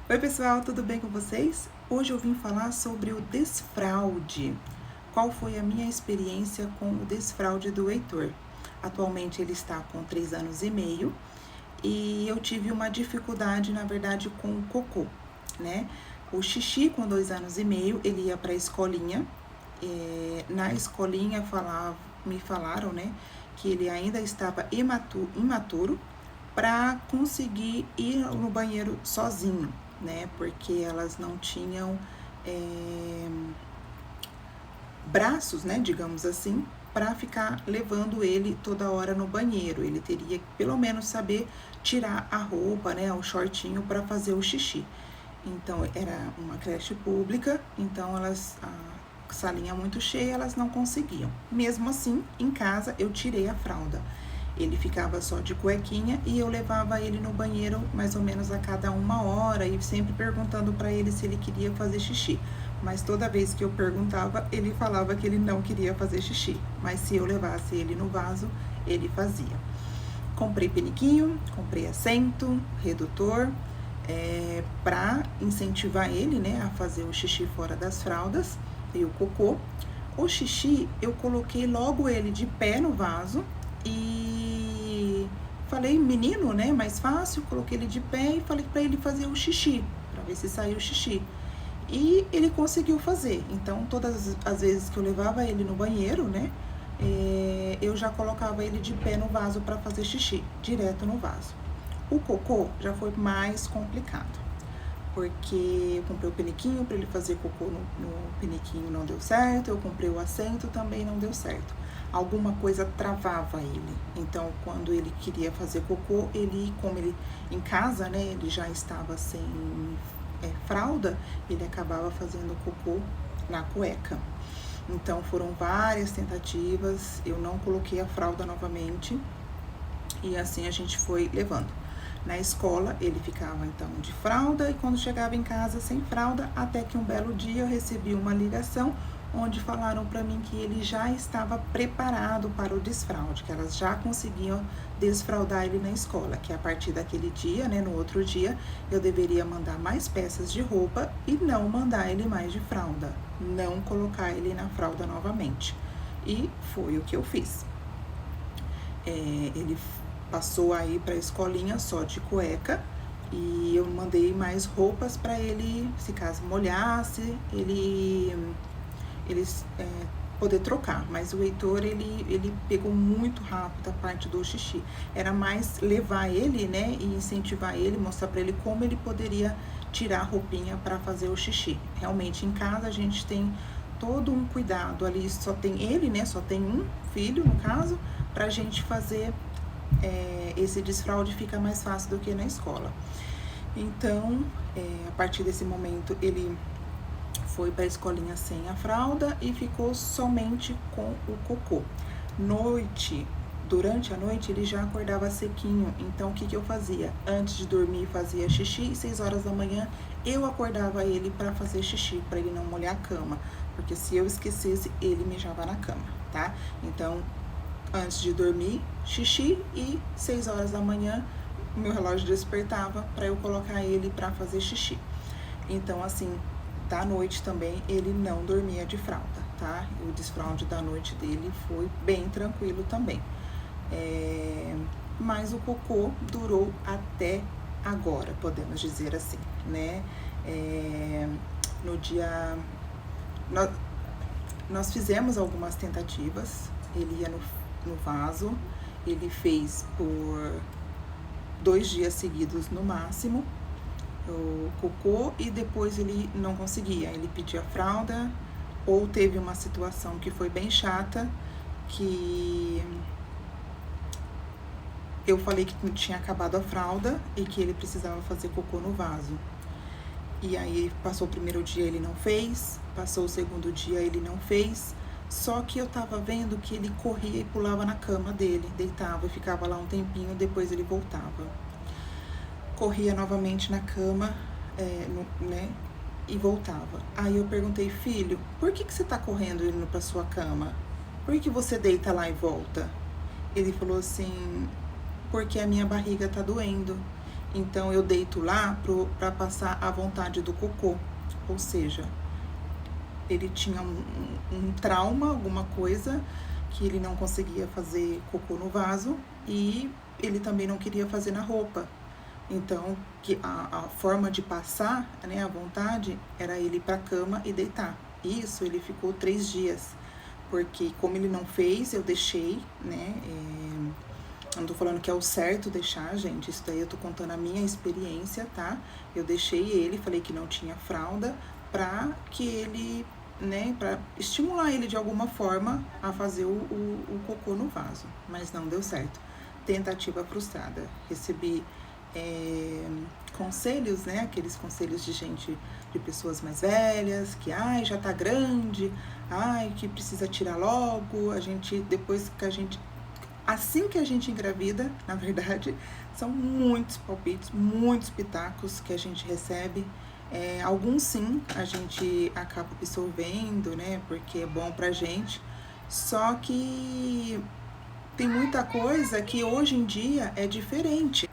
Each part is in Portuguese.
Oi pessoal, tudo bem com vocês? Hoje eu vim falar sobre o desfraude. Qual foi a minha experiência com o desfraude do Heitor? Atualmente ele está com 3 anos e meio e eu tive uma dificuldade, na verdade, com o cocô, né? O xixi com 2 anos e meio, ele ia para a escolinha. Na escolinha me falaram, né, que ele ainda estava imaturo para conseguir ir no banheiro sozinho, né? Porque elas não tinham braços, né? Digamos assim, para ficar levando ele toda hora no banheiro. Ele teria que pelo menos saber tirar a roupa, né? O shortinho para fazer o xixi. Então era uma creche pública, então a salinha muito cheia, elas não conseguiam. Mesmo assim, em casa eu tirei a fralda. Ele ficava só de cuequinha e eu levava ele no banheiro mais ou menos a cada 1 hora e sempre perguntando para ele se ele queria fazer xixi. Mas toda vez que eu perguntava, ele falava que ele não queria fazer xixi. Mas se eu levasse ele no vaso, ele fazia. Comprei peniquinho, comprei assento, redutor, para incentivar ele, né, a fazer o xixi fora das fraldas e o cocô. O xixi, eu coloquei logo ele de pé no vaso e falei, menino, né, mais fácil, coloquei ele de pé e falei para ele fazer o xixi, para ver se saiu o xixi. E ele conseguiu fazer. Então, todas as vezes que eu levava ele no banheiro, né, eu já colocava ele de pé no vaso para fazer xixi, direto no vaso. O cocô já foi mais complicado, porque eu comprei o peniquinho para ele fazer cocô no peniquinho, não deu certo. Eu comprei o assento, também não deu certo. Alguma coisa travava ele. Então, quando ele queria fazer cocô, como ele em casa, né, ele já estava sem fralda, ele acabava fazendo cocô na cueca. Então, foram várias tentativas, eu não coloquei a fralda novamente e assim a gente foi levando. Na escola, ele ficava então de fralda e quando chegava em casa sem fralda, até que um belo dia eu recebi uma ligação onde falaram para mim que ele já estava preparado para o desfraude, que elas já conseguiam desfraldar ele na escola, que a partir daquele dia, né, no outro dia, eu deveria mandar mais peças de roupa e não mandar ele mais de fralda, não colocar ele na fralda novamente. E foi o que eu fiz. Ele passou aí para a escolinha só de cueca e eu mandei mais roupas para ele, se caso molhasse, ele poder trocar. Mas o Heitor, ele pegou muito rápido a parte do xixi. Era mais levar ele, né, e incentivar ele, mostrar para ele como ele poderia tirar a roupinha para fazer o xixi. Realmente, em casa a gente tem todo um cuidado ali, só tem ele, né, só tem um filho, no caso, pra gente fazer esse desfraude, fica mais fácil do que na escola. Então, a partir desse momento, ele foi para a escolinha sem a fralda e ficou somente com o cocô. Durante a noite, ele já acordava sequinho. Então, o que eu fazia? Antes de dormir, fazia xixi e 6 horas da manhã eu acordava ele para fazer xixi, para ele não molhar a cama. Porque se eu esquecesse, ele mijava na cama, tá? Então, antes de dormir, xixi e 6 horas da manhã, o meu relógio despertava para eu colocar ele para fazer xixi. Então, assim, da noite também ele não dormia de fralda, tá? O desfraude da noite dele foi bem tranquilo também. Mas o cocô durou até agora, podemos dizer assim, né? No dia... Nós fizemos algumas tentativas, ele ia no vaso, ele fez por 2 dias seguidos no máximo, o cocô, e depois ele não conseguia, ele pedia fralda, ou teve uma situação que foi bem chata, que eu falei que tinha acabado a fralda e que ele precisava fazer cocô no vaso. E aí passou o primeiro dia, ele não fez, passou o segundo dia, ele não fez, só que eu tava vendo que ele corria e pulava na cama dele, deitava e ficava lá um tempinho, depois ele voltava. Corria novamente na cama, né, e voltava. Aí eu perguntei, filho, por que você tá correndo indo pra sua cama? Por que você deita lá e volta? Ele falou assim, porque a minha barriga tá doendo. Então eu deito lá pra passar a vontade do cocô. Ou seja, ele tinha um trauma, alguma coisa, que ele não conseguia fazer cocô no vaso e ele também não queria fazer na roupa. Então, que a forma de passar, né, a vontade era ele ir pra cama e deitar. Isso ele ficou 3 dias, porque como ele não fez, eu deixei, né, eu não tô falando que é o certo deixar, gente, isso daí eu tô contando a minha experiência, tá? Eu deixei ele, falei que não tinha fralda, pra que ele, né, pra estimular ele de alguma forma a fazer o cocô no vaso, mas não deu certo. Tentativa frustrada. Recebi conselhos, né, aqueles conselhos de gente, de pessoas mais velhas, que, ai, já tá grande, ai, que precisa tirar logo, a gente, depois que a gente, assim que a gente engravida, na verdade, são muitos palpites, muitos pitacos que a gente recebe. Alguns sim, a gente acaba absorvendo, né, porque é bom pra gente, só que tem muita coisa que hoje em dia é diferente.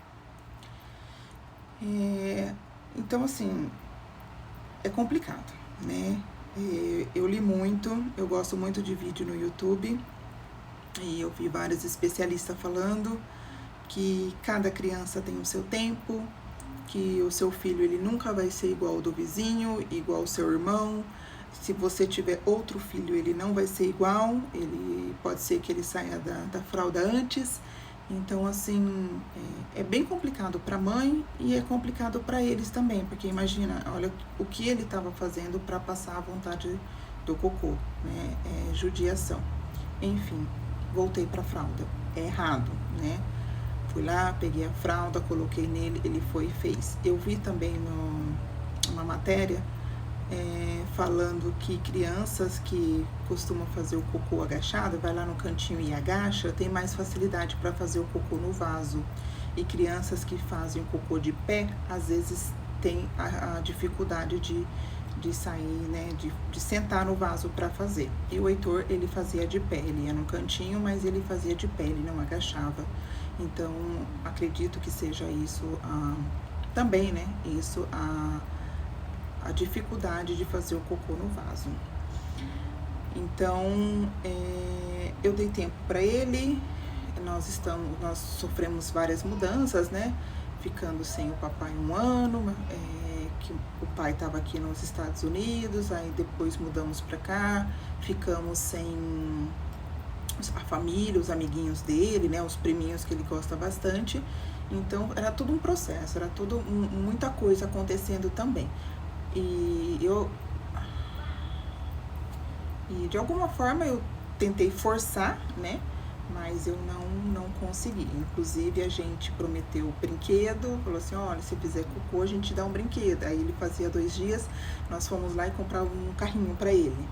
Então, assim, é complicado, né? Eu li muito, eu gosto muito de vídeo no YouTube, e eu vi vários especialistas falando que cada criança tem o seu tempo, que o seu filho ele nunca vai ser igual ao do vizinho, igual ao seu irmão. Se você tiver outro filho, ele não vai ser igual, ele pode ser que ele saia da fralda antes. Então, assim, é bem complicado para a mãe e é complicado para eles também, porque imagina, olha o que ele estava fazendo para passar a vontade do cocô, né? É judiação. Enfim, voltei para a fralda. É errado, né? Fui lá, peguei a fralda, coloquei nele, ele foi e fez. Eu vi também numa matéria falando que crianças que costumam fazer o cocô agachado, vai lá no cantinho e agacha, tem mais facilidade para fazer o cocô no vaso. E crianças que fazem o cocô de pé, às vezes tem a dificuldade de sair, né, de sentar no vaso para fazer. E o Heitor, ele fazia de pé, ele ia no cantinho, mas ele fazia de pé, ele não agachava. Então, acredito que seja isso também, né, isso a dificuldade de fazer o cocô no vaso. Então, eu dei tempo para ele, nós sofremos várias mudanças, né, ficando sem o papai 1 ano, que o pai estava aqui nos Estados Unidos, aí depois mudamos para cá, ficamos sem a família, os amiguinhos dele, né, os priminhos que ele gosta bastante. Então, era tudo um processo, era tudo muita coisa acontecendo também. E de alguma forma eu tentei forçar, né? Mas eu não consegui. Inclusive a gente prometeu brinquedo, falou assim, olha, se fizer cocô a gente dá um brinquedo. Aí ele fazia 2 dias, nós fomos lá e compramos um carrinho para ele.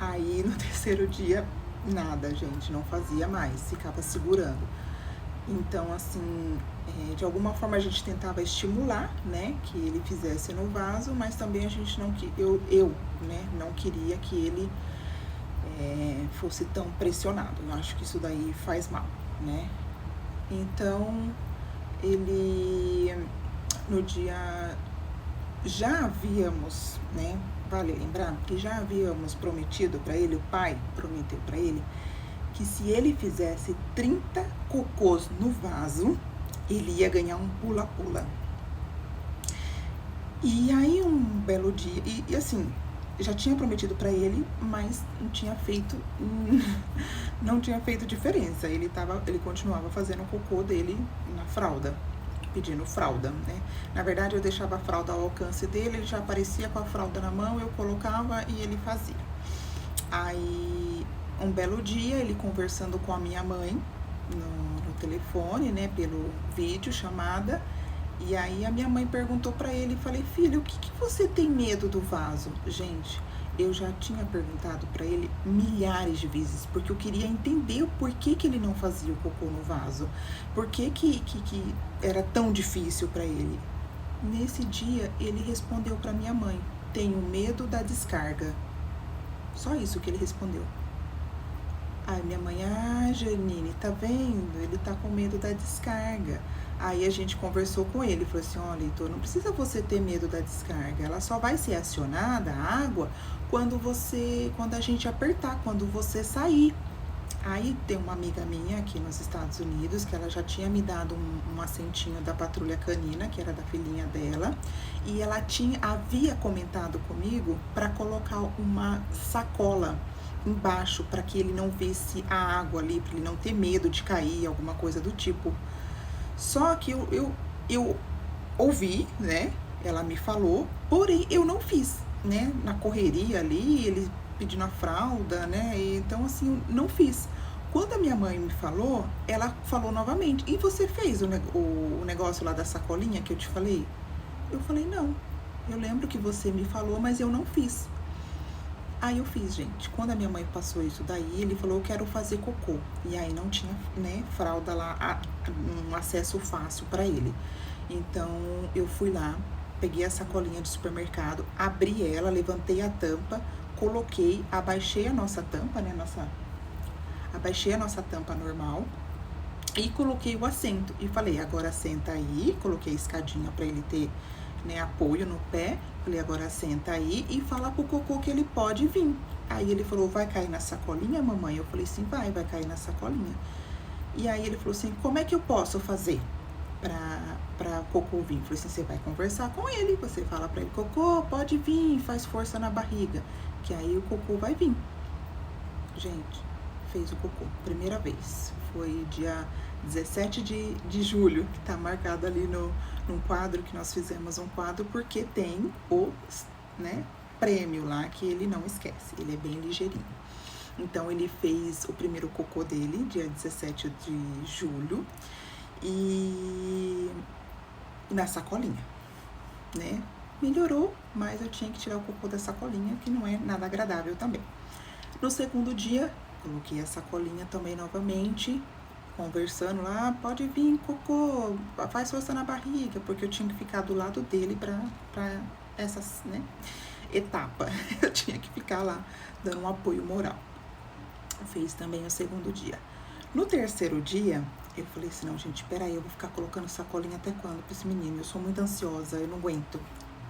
Aí no 3º dia, nada, gente, não fazia mais, ficava segurando. Então, assim, de alguma forma a gente tentava estimular, né, que ele fizesse no vaso, mas também a gente não né, não queria que ele fosse tão pressionado. Eu acho que isso daí faz mal, né? Então, ele, no dia, já havíamos, né, vale lembrar que já havíamos prometido para ele, o pai prometeu para ele, que se ele fizesse 30 cocôs no vaso, ele ia ganhar um pula-pula. E aí um belo dia, e assim, já tinha prometido para ele, mas não tinha feito diferença. Ele continuava fazendo o cocô dele na fralda, pedindo fralda, né? Na verdade, eu deixava a fralda ao alcance dele, ele já aparecia com a fralda na mão, eu colocava e ele fazia. Aí, um belo dia, ele conversando com a minha mãe no telefone, né, pelo vídeo, chamada, e aí a minha mãe perguntou pra ele, falei, filho, o que você tem medo do vaso? Gente, eu já tinha perguntado pra ele milhares de vezes, porque eu queria entender o porquê que ele não fazia o cocô no vaso, por que era tão difícil pra ele. Nesse dia, ele respondeu pra minha mãe, tenho medo da descarga. Só isso que ele respondeu. Aí minha mãe, Janine, tá vendo? Ele tá com medo da descarga. Aí a gente conversou com ele, falou assim, olha, Heitor, não precisa você ter medo da descarga, ela só vai ser acionada, a água, quando a gente apertar, quando você sair. Aí tem uma amiga minha aqui nos Estados Unidos que ela já tinha me dado um assentinho da patrulha canina, que era da filhinha dela, e ela havia comentado comigo para colocar uma sacola embaixo para que ele não visse a água ali, para ele não ter medo de cair, alguma coisa do tipo. Só que eu ouvi, né? Ela me falou, porém eu não fiz, né? Na correria ali, ele pedindo a fralda, né? Então, assim, eu não fiz. Quando a minha mãe me falou, ela falou novamente, e você fez o negócio lá da sacolinha que eu te falei? Eu falei, não. Eu lembro que você me falou, mas eu não fiz. Aí eu fiz, gente. Quando a minha mãe passou isso daí, ele falou, eu quero fazer cocô. E aí não tinha, né, fralda lá, um acesso fácil para ele. Então eu fui lá, peguei a sacolinha de supermercado, abri ela, levantei a tampa, coloquei, abaixei a nossa tampa, né, abaixei a nossa tampa normal e coloquei o assento. E falei, agora senta aí, coloquei a escadinha para ele ter, né, apoio no pé. Falei, agora senta aí e fala pro cocô que ele pode vir. Aí ele falou, vai cair na sacolinha, mamãe? Eu falei, sim, vai cair na sacolinha. E aí ele falou assim, como é que eu posso fazer pra cocô vir? Eu falei assim, você vai conversar com ele, você fala pra ele, cocô, pode vir, faz força na barriga, que aí o cocô vai vir. Gente, fez o cocô, primeira vez. Foi dia 17 de julho, que tá marcado ali num quadro que nós fizemos um quadro, porque tem o, né, prêmio lá que ele não esquece, ele é bem ligeirinho. Então ele fez o primeiro cocô dele, dia 17 de julho, e na sacolinha, né? Melhorou, mas eu tinha que tirar o cocô da sacolinha, que não é nada agradável também. No segundo dia, coloquei a sacolinha também novamente, conversando lá, pode vir, cocô, faz força na barriga, porque eu tinha que ficar do lado dele pra essas, né, etapa. Eu tinha que ficar lá dando um apoio moral. Fez também o segundo dia. No terceiro dia, eu falei assim, não, gente, peraí, eu vou ficar colocando sacolinha até quando pra esse menino? Eu sou muito ansiosa, eu não aguento.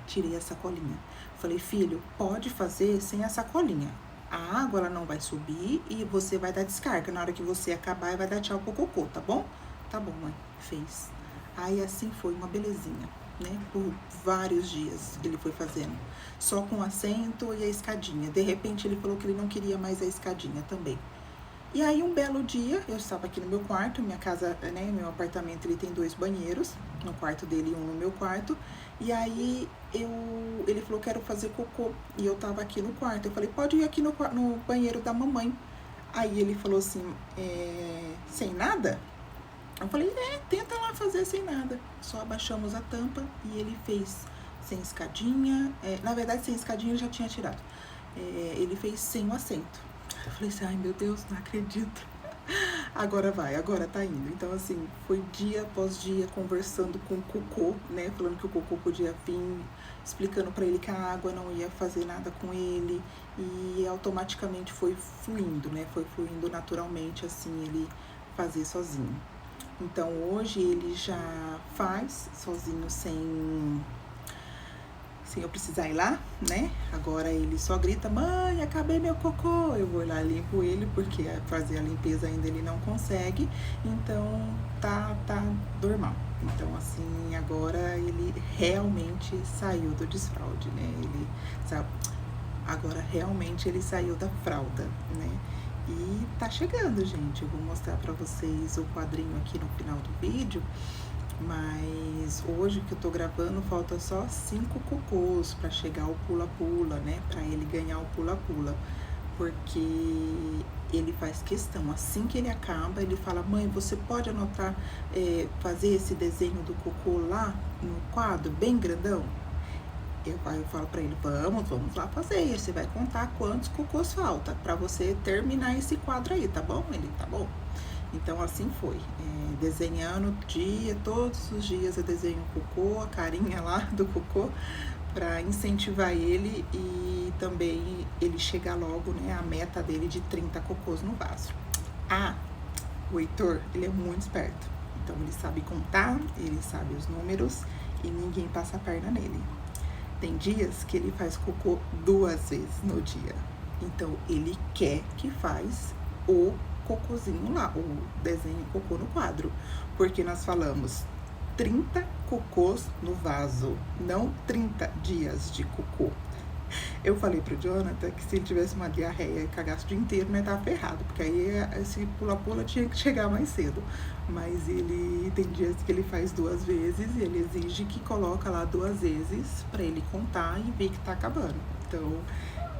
Tirei a sacolinha. Falei, filho, pode fazer sem a sacolinha. A água, ela não vai subir e você vai dar descarga. Na hora que você acabar, vai dar tchau pro cocô, tá bom? Tá bom, mãe. Fez. Aí, assim foi, uma belezinha, né? Por vários dias ele foi fazendo. Só com o assento e a escadinha. De repente, ele falou que ele não queria mais a escadinha também. E aí, um belo dia, eu estava aqui no meu quarto, minha casa, né, meu apartamento, ele tem 2 banheiros, no quarto dele e um no meu quarto, e aí ele falou, quero fazer cocô, e eu tava aqui no quarto, eu falei, pode ir aqui no banheiro da mamãe. Aí ele falou assim, sem nada? Eu falei, tenta lá fazer sem nada. Só abaixamos a tampa e ele fez sem escadinha, na verdade, sem escadinha ele já tinha tirado, ele fez sem o assento. Eu falei assim, ai meu Deus, não acredito. Agora vai, agora tá indo. Então, assim, foi dia após dia conversando com o cocô, né? Falando que o cocô podia vir, explicando pra ele que a água não ia fazer nada com ele. E automaticamente foi fluindo, né? Foi fluindo naturalmente, assim, ele fazer sozinho. Então, hoje ele já faz sozinho sem eu precisar ir lá, né? Agora ele só grita, mãe, acabei meu cocô. Eu vou lá e limpo ele, porque fazer a limpeza ainda ele não consegue. Então, tá normal. Então, assim, agora ele realmente saiu do desfraude, né? Agora realmente ele saiu da fralda, né? E tá chegando, gente. Eu vou mostrar pra vocês o quadrinho aqui no final do vídeo. Mas hoje que eu tô gravando, falta só 5 cocôs pra chegar ao pula-pula, né? Pra ele ganhar o pula-pula. Porque ele faz questão, assim que ele acaba, ele fala, mãe, você pode anotar, fazer esse desenho do cocô lá no quadro, bem grandão? Aí eu falo pra ele, vamos lá fazer. Você vai contar quantos cocôs falta pra você terminar esse quadro aí, tá bom? Ele, tá bom. Então assim foi, desenhando todos os dias eu desenho o cocô, a carinha lá do cocô, para incentivar ele e também ele chegar logo, né, a meta dele de 30 cocôs no vaso. O Heitor, ele é muito esperto, então ele sabe contar, ele sabe os números e ninguém passa a perna nele. Tem dias que ele faz cocô 2 vezes no dia, então ele quer que faz o cocôzinho lá, o desenho cocô no quadro, porque nós falamos 30 cocôs no vaso, não 30 dias de cocô. Eu falei pro Jonathan que se ele tivesse uma diarreia e cagasse o dia inteiro, né, tava ferrado, porque aí esse pula-pula tinha que chegar mais cedo. Mas ele tem dias que ele faz 2 vezes e ele exige que coloca lá 2 vezes pra ele contar e ver que tá acabando. Então,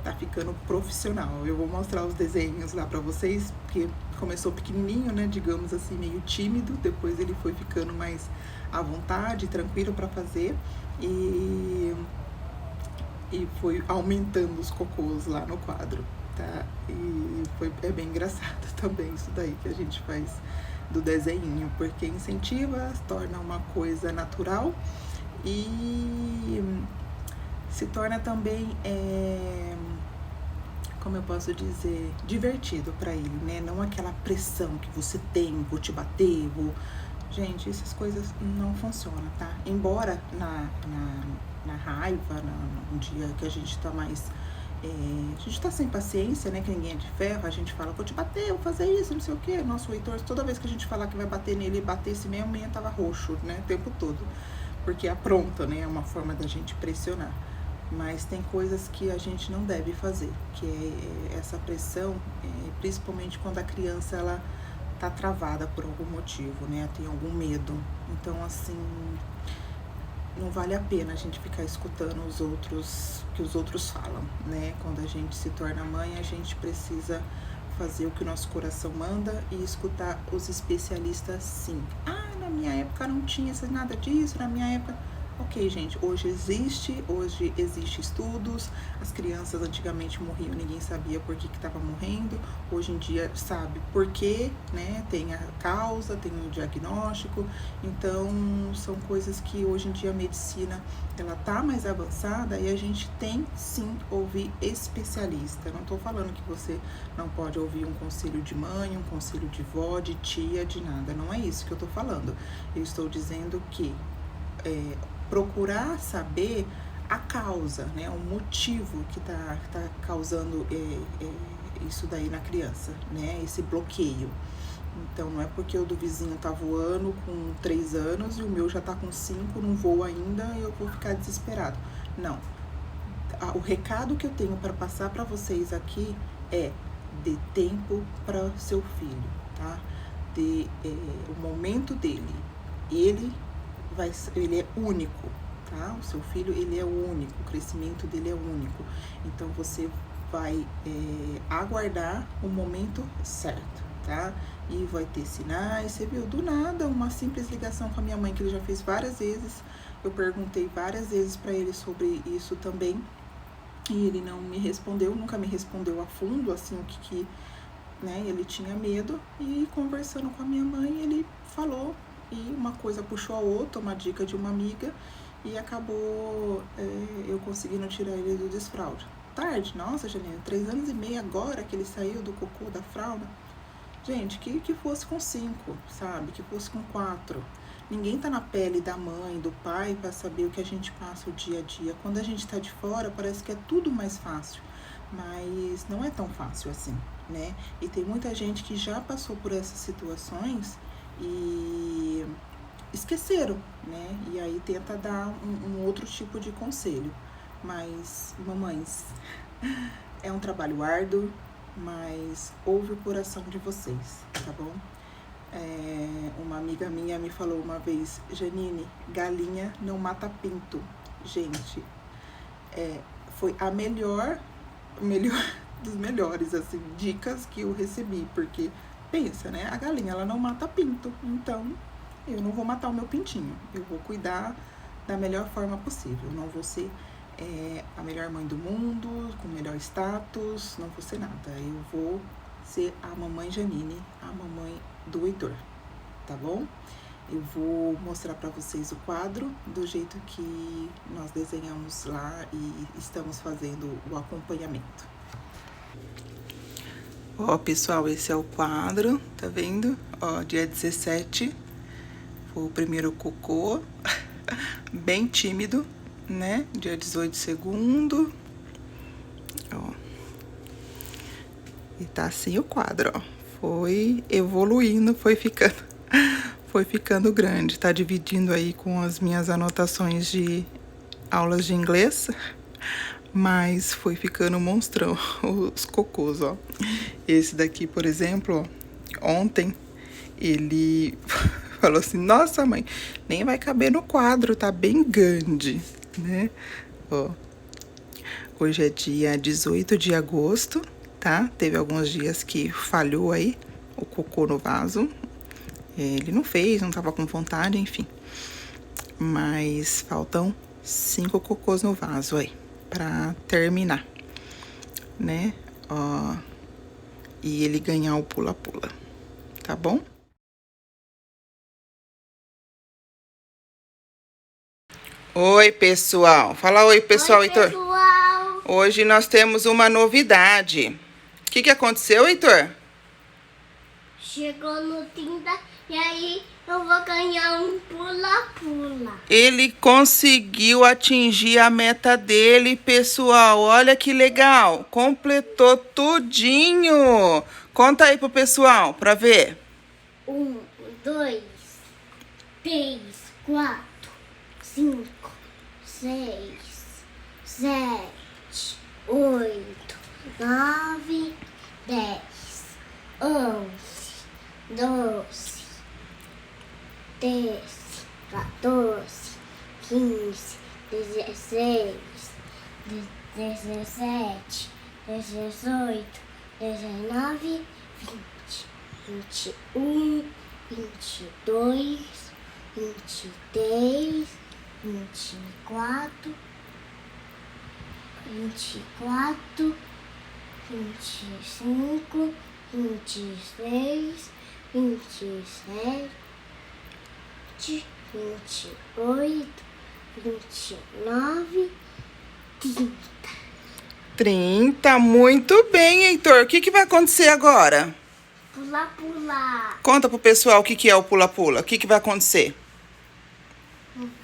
tá ficando profissional. Eu vou mostrar os desenhos lá pra vocês, porque começou pequenininho, né, digamos assim, meio tímido, depois ele foi ficando mais à vontade, tranquilo pra fazer e foi aumentando os cocôs lá no quadro, tá? E é bem engraçado também isso daí que a gente faz do desenho, porque incentiva, torna uma coisa natural e se torna também, como eu posso dizer, divertido para ele, né? Não aquela pressão que você tem, vou te bater, vou... Gente, essas coisas não funcionam, tá? Embora na raiva, num dia que a gente tá mais... a gente tá sem paciência, né? Que ninguém é de ferro, a gente fala, vou te bater, vou fazer isso, não sei o quê. Nosso Heitor, toda vez que a gente falar que vai bater nele, batesse mesmo, meia tava roxo, né? O tempo todo. Porque apronta, né? É uma forma da gente pressionar. Mas tem coisas que a gente não deve fazer, que é essa pressão, principalmente quando a criança, ela tá travada por algum motivo, né? Tem algum medo. Então, assim, não vale a pena a gente ficar escutando os outros, que os outros falam, né? Quando a gente se torna mãe, a gente precisa fazer o que o nosso coração manda e escutar os especialistas, sim. Na minha época não tinha nada disso, na minha época... Ok, gente, hoje existe estudos, as crianças antigamente morriam, ninguém sabia por que estava morrendo, hoje em dia sabe por quê, né, tem a causa, tem o diagnóstico, então são coisas que hoje em dia a medicina, ela tá mais avançada e a gente tem sim ouvir especialista. Eu não tô falando que você não pode ouvir um conselho de mãe, um conselho de vó, de tia, de nada, não é isso que eu tô falando. Eu estou dizendo que procurar saber a causa, né, o motivo que tá causando isso daí na criança, né, esse bloqueio. Então, não é porque o do vizinho tá voando com 3 anos e o meu já tá com 5, não voa ainda e eu vou ficar desesperado. Não. O recado que eu tenho para passar para vocês aqui é: dê tempo para seu filho, tá? Dê o momento dele. Ele é único, tá? O seu filho, ele é único, o crescimento dele é único. Então, você vai aguardar o momento certo, tá? E vai ter sinais. Você viu, do nada, uma simples ligação com a minha mãe, que ele já fez várias vezes. Eu perguntei várias vezes para ele sobre isso também. E ele não me respondeu, nunca me respondeu a fundo, assim, o que né, ele tinha medo. E conversando com a minha mãe, ele falou... E uma coisa puxou a outra, uma dica de uma amiga, e acabou eu conseguindo tirar ele do desfraude. Tarde, nossa, Janine, 3 anos e meio agora que ele saiu do cocô da fralda. Gente, que fosse com 5, sabe? Que fosse com 4. Ninguém tá na pele da mãe, do pai, para saber o que a gente passa o dia a dia. Quando a gente tá de fora, parece que é tudo mais fácil. Mas não é tão fácil assim, né? E tem muita gente que já passou por essas situações e esqueceram, né? E aí tenta dar um outro tipo de conselho. Mas, mamães, é um trabalho árduo, mas ouve o coração de vocês, tá bom? Uma amiga minha me falou uma vez: Janine, galinha não mata pinto. Gente, foi a melhor dos melhores, assim, dicas que eu recebi, porque pensa, né? A galinha, ela não mata pinto, então eu não vou matar o meu pintinho. Eu vou cuidar da melhor forma possível. Não vou ser a melhor mãe do mundo, com o melhor status, não vou ser nada. Eu vou ser a mamãe Janine, a mamãe do Heitor, tá bom? Eu vou mostrar para vocês o quadro do jeito que nós desenhamos lá e estamos fazendo o acompanhamento. Ó, pessoal, esse é o quadro, tá vendo? Ó, dia 17, foi o primeiro cocô, bem tímido, né? Dia 18, segundo, ó. E tá assim o quadro, ó. Foi evoluindo, foi ficando grande. Tá dividindo aí com as minhas anotações de aulas de inglês, mas foi ficando monstrão os cocôs, ó. Esse daqui, por exemplo, ó, ontem ele falou assim: nossa, mãe, nem vai caber no quadro, tá bem grande, né? Ó, hoje é dia 18 de agosto, tá? Teve alguns dias que falhou aí o cocô no vaso. Ele não fez, não tava com vontade, enfim. Mas faltam 5 cocôs no vaso aí, pra terminar, né? Ó, e ele ganhar o pula-pula, tá bom? Oi, pessoal. Fala oi, pessoal, oi, Heitor. Pessoal. Hoje nós temos uma novidade. O que aconteceu, Heitor? Chegou no 30 e aí eu vou ganhar um pula-pula. Ele conseguiu atingir a meta dele, pessoal. Olha que legal. Completou tudinho. Conta aí pro pessoal pra ver. 1, 2, 3, 4, 5, 6, 7, 8, 9, 10, 11, 12, 13, 14, 15, 16, 17, 18, 19, 20, 21, 22, 23, 24, 25, 26, 27, 28, 29, 30. 30, muito bem, Heitor. O que vai acontecer agora? Pula-pula. Conta pro pessoal o que é o pula-pula. O que vai acontecer?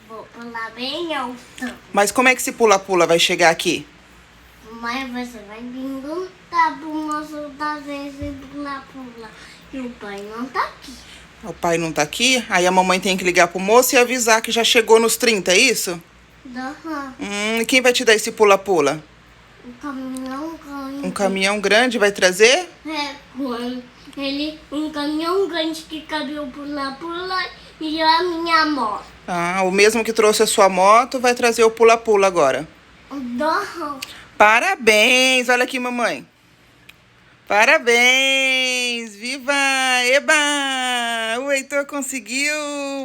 Vou pular bem alto. Mas como é que esse pula-pula vai chegar aqui? Mas você vai perguntar pro moço da vez e pula-pula. E o pai não tá aqui. O pai não tá aqui? Aí a mamãe tem que ligar pro moço e avisar que já chegou nos 30, é isso? Uhum. E quem vai te dar esse pula-pula? Um caminhão grande. Um caminhão grande vai trazer? É, um caminhão grande que cabe o pula-pula e a minha moto. Ah, o mesmo que trouxe a sua moto vai trazer o pula-pula agora. Uhum. Parabéns! Olha aqui, mamãe. Parabéns! Viva! Eba! O Heitor conseguiu!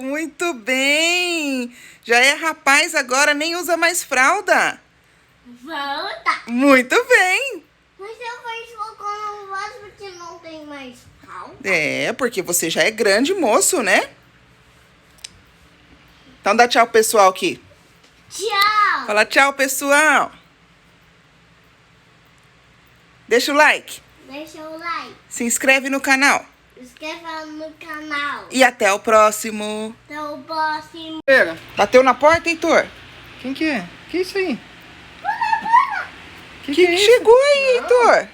Muito bem! Já é rapaz agora, nem usa mais fralda. Volta! Muito bem! Mas eu vejo cocô no vaso porque não tem mais fralda. É, porque você já é grande moço, né? Então dá tchau, pessoal, aqui. Tchau! Fala tchau, pessoal. Deixa o like. Deixa o like. Se inscreve no canal. Inscreva no canal. E até o próximo. Até o próximo. Bateu na porta, Heitor? Quem que é? Que isso aí? Que é isso? chegou aí, Heitor?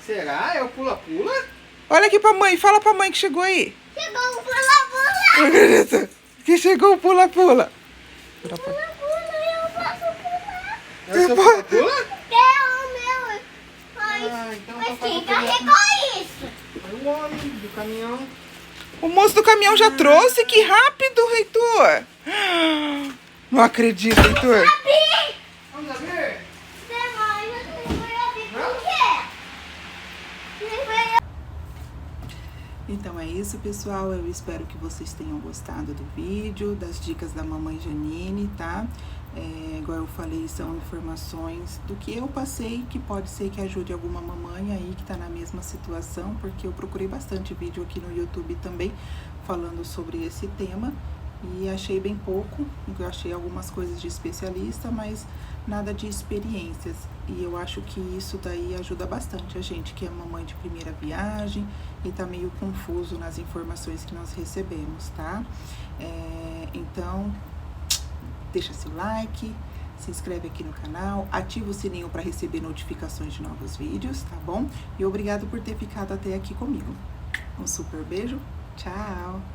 Será? É o pula-pula? Olha aqui pra mãe. Fala pra mãe que chegou aí. Chegou o pula-pula. Não acredito. Que chegou o pula-pula. Pula-pula, eu posso pular. É o seu pula-pula? É o meu. Então Mas papai quem vai pegar. carregou isso? Foi o homem do caminhão. O moço do caminhão já trouxe. Que rápido, Heitor. Não acredito, Heitor. Abi! Vamos ver? Então é isso, pessoal. Eu espero que vocês tenham gostado do vídeo, das dicas da mamãe Janine, tá? Igual eu falei, são informações do que eu passei, que pode ser que ajude alguma mamãe aí que tá na mesma situação, porque eu procurei bastante vídeo aqui no YouTube também falando sobre esse tema e achei bem pouco. Eu achei algumas coisas de especialista, mas nada de experiências. E eu acho que isso daí ajuda bastante a gente que é mamãe de primeira viagem e tá meio confuso nas informações que nós recebemos, tá? Então, deixa seu like, se inscreve aqui no canal, ativa o sininho para receber notificações de novos vídeos, tá bom? E obrigado por ter ficado até aqui comigo. Um super beijo, tchau!